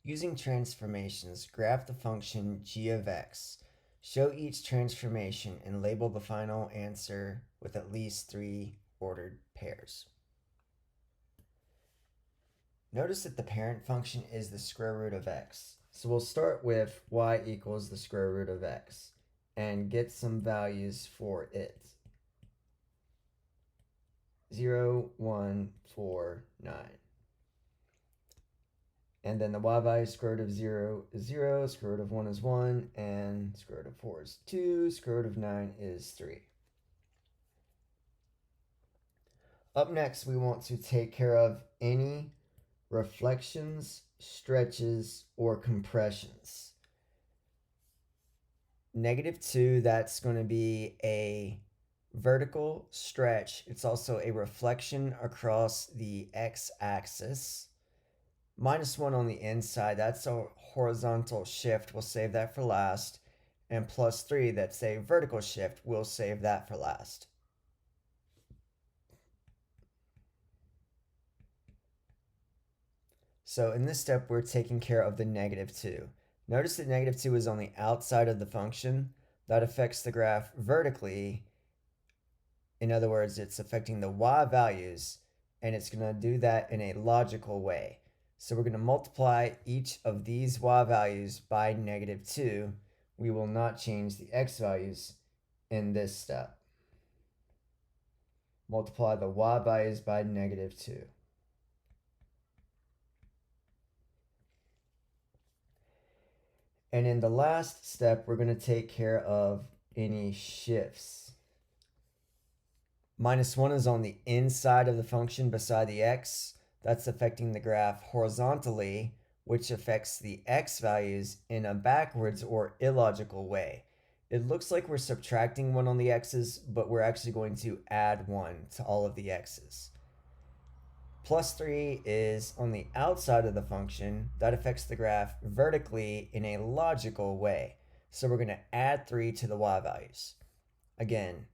Using transformations, graph the function g of x. Show each transformation and label the final answer with at least 3 ordered pairs. Notice that the parent function is the square root of x. So we'll start with y equals the square root of x and get some values for it. 0, 1, 4, 9. And then the y value square root of 0 is 0, square root of 1 is 1, and square root of 4 is 2, square root of 9 is 3. Up next, we want to take care of any reflections, stretches, or compressions. -2, that's going to be a vertical stretch. It's also a reflection across the x-axis. -1 on the inside, that's a horizontal shift. We'll save that for last. And +3, that's a vertical shift. We'll save that for last. So in this step, we're taking care of the -2. Notice that -2 is on the outside of the function. That affects the graph vertically. In other words, it's affecting the y values, and it's going to do that in a logical way. So we're going to multiply each of these y values by -2. We will not change the x values in this step. Multiply the y values by -2. And in the last step, we're going to take care of any shifts. -1 is on the inside of the function beside the x. That's affecting the graph horizontally, which affects the x values in a backwards or illogical way. It looks like we're subtracting 1 on the x's, but we're actually going to add 1 to all of the x's. +3 is on the outside of the function. That affects the graph vertically in a logical way. So we're going to add 3 to the y values. Again,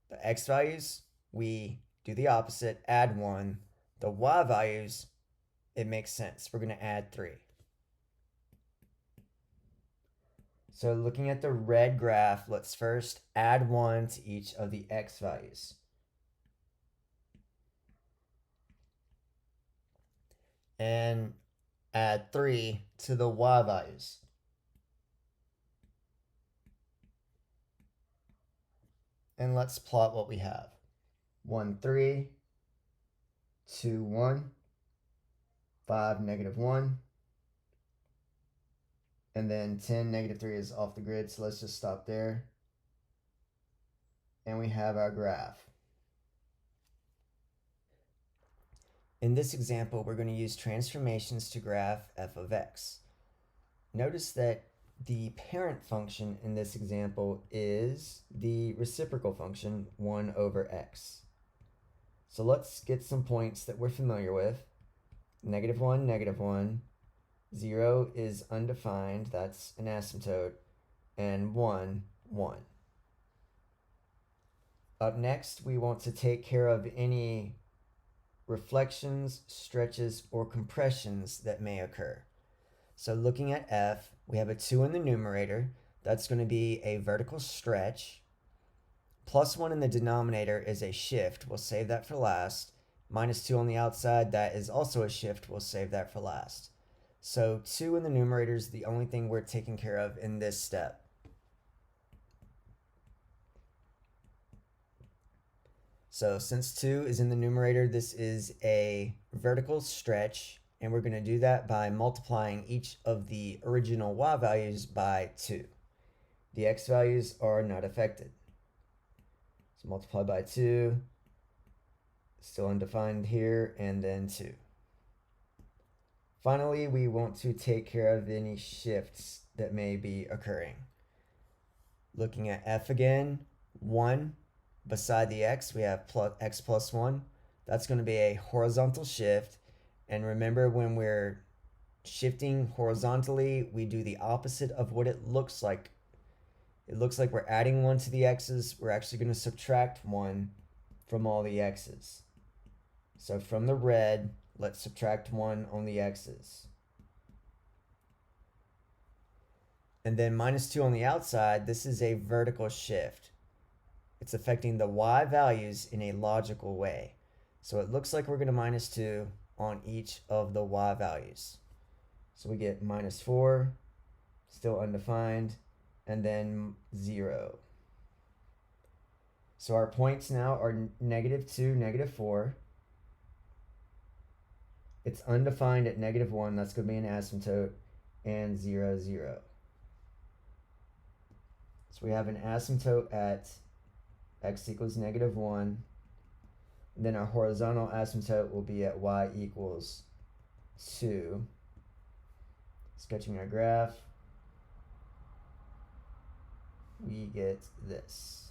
the x values, we do the opposite, add 1. The y values, it makes sense. We're going to add 3. So looking at the red graph, let's first add 1 to each of the x values. And add 3 to the y values. And let's plot what we have. 1, 3, 2, 1, 5, -1, and then 10, -3 is off the grid, so let's just stop there. And we have our graph. In this example, we're going to use transformations to graph f of x. Notice that the parent function in this example is the reciprocal function 1 over x. So let's get some points that we're familiar with. -1, -1. 0 is undefined, that's an asymptote. And 1, 1. Up next, we want to take care of any reflections, stretches, or compressions that may occur. So looking at f, we have a 2 in the numerator. That's going to be a vertical stretch. +1 in the denominator is a shift. We'll save that for last. -2 on the outside, that is also a shift. We'll save that for last. So 2 in the numerator is the only thing we're taking care of in this step. So since 2 is in the numerator, this is a vertical stretch, and we're going to do that by multiplying each of the original y values by 2. The x values are not affected. So multiply by 2, still undefined here, and then 2. Finally, we want to take care of any shifts that may be occurring. Looking at f again, 1. Beside the x, we have x plus 1. That's going to be a horizontal shift. And remember, when we're shifting horizontally, we do the opposite of what it looks like. It looks like we're adding 1 to the x's. We're actually going to subtract 1 from all the x's. So from the red, let's subtract 1 on the x's. And then -2 on the outside, this is a vertical shift. It's affecting the y values in a logical way. So it looks like we're going to -2 on each of the y values. So we get -4, still undefined, and then 0. So our points now are -2, -4. It's undefined at -1. That's going to be an asymptote, and 0, 0. So we have an asymptote at x equals -1. And then our horizontal asymptote will be at y equals 2. Sketching our graph, we get this.